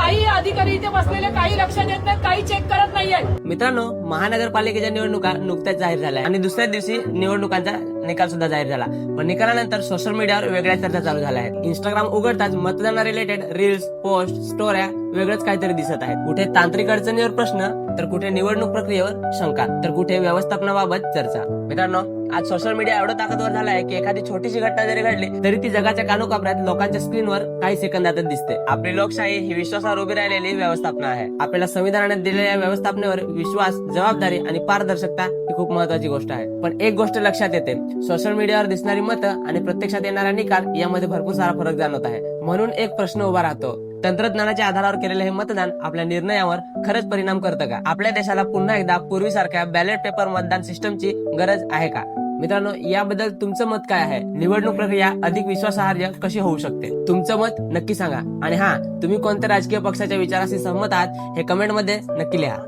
काही अधिकारी इथे बसलेले काही लक्ष देत नाहीत, काही चेक करत नाहीये. मित्रांनो, महानगरपालिकेच्या निवडणुका नुकत्याच जाहीर झाल्या आणि दुसऱ्या दिवशी निवडणुकांचा निकाल सुद्धा जाहीर झाला. पण निकालानंतर सोशल मीडियावर वेगळ्या चर्चा चालू झाल्या आहेत. इंस्टाग्राम उघडताच मतदाना रिलेटेड रील्स, पोस्ट, स्टोऱ्या वेगळंच काहीतरी दिसत आहेत. कुठे तांत्रिक अडचणीवर प्रश्न, तर कुठे निवडणूक प्रक्रियेवर शंका, तर कुठे व्यवस्थापनाबाबत चर्चा. मित्रांनो, आज सोशल मीडिया एवढं ताकदवर झालं आहे की एखादी छोटीशी घटना जरी घडली तरी ती जगाच्या कानोकापऱ्यात लोकांच्या स्क्रीनवर काही सेकंदातच दिसते. आपली लोकशाही ही विश्वासावर उभी राहिलेली व्यवस्थापना आहे. आपल्याला संविधानाने दिलेल्या व्यवस्थापनेवर विश्वास, जबाबदारी आणि पारदर्शकता ही खूप महत्वाची गोष्ट आहे. पण एक गोष्ट लक्षात येते, सोशल मीडियावर दिसणारी मतं आणि प्रत्यक्षात येणारा निकाल यामध्ये भरपूर सारा फरक जाणवत आहे. म्हणून एक प्रश्न उभा राहतो, तंत्रज्ञानाच्या आधारावर केलेले हे मतदान आपल्या निर्णयावर खरंच परिणाम करतं का? आपल्या देशाला पुन्हा एकदा पूर्वीसारख्या बॅलेट पेपर मतदान सिस्टमची गरज आहे का? मित्रांनो, याबद्दल तुमचं मत काय आहे? निवडणूक प्रक्रिया अधिक विश्वासार्ह कशी होऊ शकते? तुमचं मत नक्की सांगा. आणि तुम्ही कोणत्या राजकीय पक्षाच्या विचाराशी सहमत आहात हे कमेंटमध्ये नक्की लिहा.